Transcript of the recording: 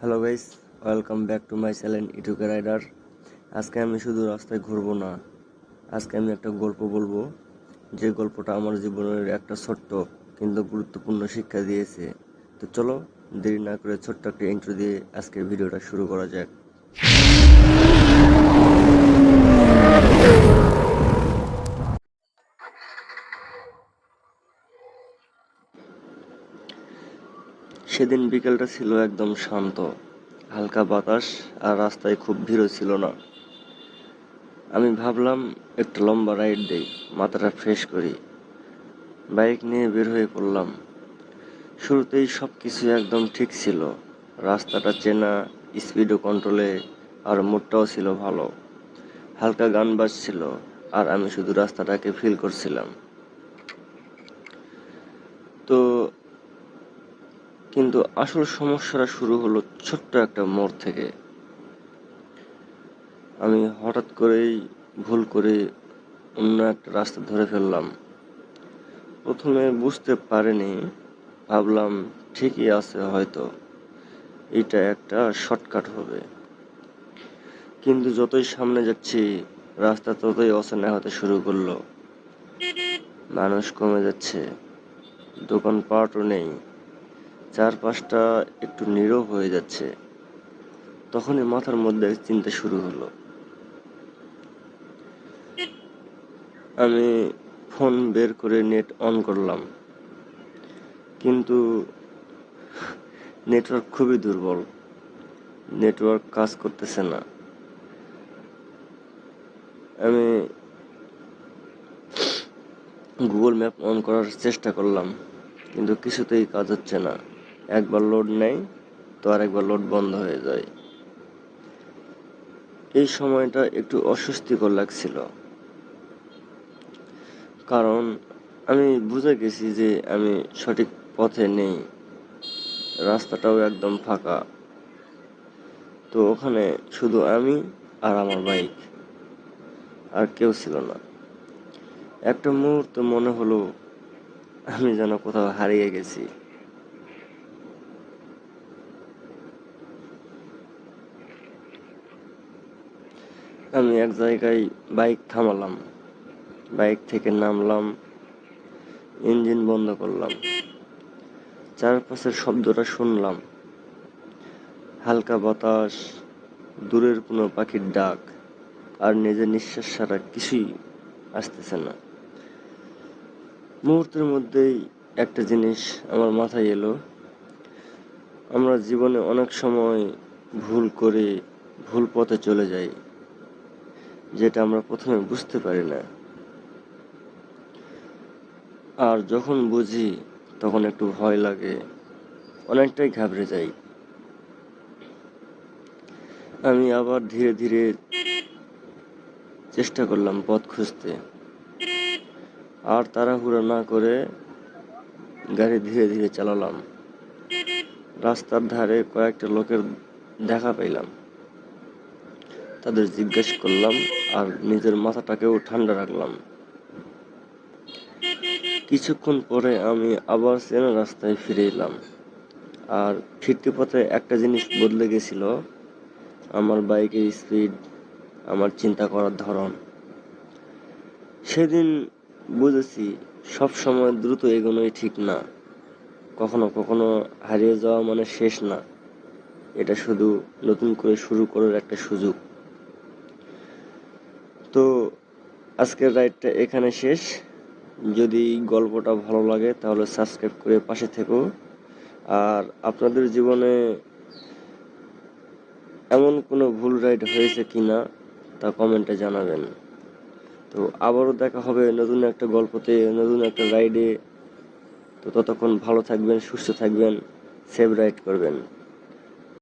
Hello guys, welcome back to my channel ইটুকে rider. আজকে আমি শুধু রাস্তায় ঘুরবো না, আজকে আমি একটা গল্প বলবো, যে গল্পটা আমার জীবনের একটা ছোট্ট কিন্তু গুরুত্বপূর্ণ শিক্ষা দিয়েছে। তো চলো দেরি না করে ছোট্ট একটা ইন্ট্রো দিয়ে আজকের ভিডিওটা শুরু করা যাক। সেদিন বিকেলটা ছিল একদম শান্ত, হালকা বাতাস আর রাস্তায় খুব ভিড়ও ছিল না। আমি ভাবলাম একটা লম্বা রাইড দেই, মাথাটা ফ্রেশ করি। বাইক নিয়ে বের হয়ে পড়লাম। শুরুতেই সব কিছু একদম ঠিক ছিল, রাস্তাটা চেনা, স্পিডও কন্ট্রোলে, আর মুডটাও ছিল ভালো। হালকা গান বাজছিল আর আমি শুধু রাস্তাটাকে ফিল করছিলাম। তো কিন্তু আসল সমস্যাটা শুরু হলো ছোট্ট একটা মোড় থেকে। আমি হঠাৎ করেই ভুল করে অন্য একটা রাস্তা ধরে ফেললাম। প্রথমে বুঝতে পারিনি, ভাবলাম ঠিকই আছে, হয়তো এটা একটা শর্টকাট হবে। কিন্তু যতই সামনে যাচ্ছি, রাস্তা ততই অচেনা হতে শুরু করলো। মানুষ কমে যাচ্ছে, দোকানপাটও নেই, চারপাশটা একটু নীরব হয়ে যাচ্ছে। তখনই মাথার মধ্যে চিন্তা শুরু হলো। আমি ফোন বের করে নেট অন করলাম, কিন্তু নেটওয়ার্ক খুবই দুর্বল। নেটওয়ার্ক কাজ করতেছে না। আমি গুগল ম্যাপ অন করার চেষ্টা করলাম, কিন্তু কিছুতেই কাজ হচ্ছে না। একবার লোড নেয় তো আরেকবার লোড বন্ধ হয়ে যায়। এই সময়টা একটু অস্বস্তিকর লাগছিল, কারণ আমি বুঝে গেছি যে আমি সঠিক পথে নেই। রাস্তাটাও একদম ফাঁকা। তো ওখানে শুধু আমি আর আমার বাইক, আর কেউ ছিল না। একটা মুহূর্ত মনে হলো আমি যেন কোথাও হারিয়ে গেছি। আমি এক জায়গায় বাইক থামালাম, বাইক থেকে নামলাম, ইঞ্জিন বন্ধ করলাম। চারপাশের শব্দটা শুনলাম, হালকা বাতাস, দূরের কোনো পাখির ডাক, আর নিজের নিঃশ্বাস ছাড়া কিছুই আসতেছে না। মুহূর্তের মধ্যেই একটা জিনিস আমার মাথায় এলো, আমরা জীবনে অনেক সময় ভুল করে ভুল পথে চলে যাই, যেটা আমরা প্রথমে বুঝতে পারি না। আর যখন বুঝি তখন একটু ভয় লাগে, অনেকটাই ঘাবড়ে যাই। আমি আবার ধীরে ধীরে চেষ্টা করলাম পথ খুঁজতে, আর তাড়াহুড়ো না করে গাড়ি ধীরে ধীরে চালালাম। রাস্তার ধারে কয়েকটা লোকের দেখা পেলাম, তাদের জিজ্ঞেস করলাম আর নিজের মাথাটাকেও ঠান্ডা রাখলাম। কিছুক্ষণ পরে আমি আবার চেনা রাস্তায় ফিরে এলাম, আর ফিরতি পথে একটা জিনিস বদলে গেছিল, আমার বাইকের স্পিড, আমার চিন্তা করার ধরন। সেদিন বুঝেছি সব সময় দ্রুত এগোনোই ঠিক না। কখনো কখনো হারিয়ে যাওয়া মানে শেষ না, এটা শুধু নতুন করে শুরু করার একটা সুযোগ। তো আজকের রাইডটা এখানে শেষ। যদি গল্পটা ভালো লাগে তাহলে সাবস্ক্রাইব করে পাশে থেকো। আর আপনাদের জীবনে এমন কোনো ভুল রাইড হয়েছে কিনা তা কমেন্টে জানাবেন। তো আবারও দেখা হবে নতুন একটা গল্পতে, নতুন একটা রাইডে। তো ততক্ষণ ভালো থাকবেন, সুস্থ থাকবেন, সেভ রাইড করবেন।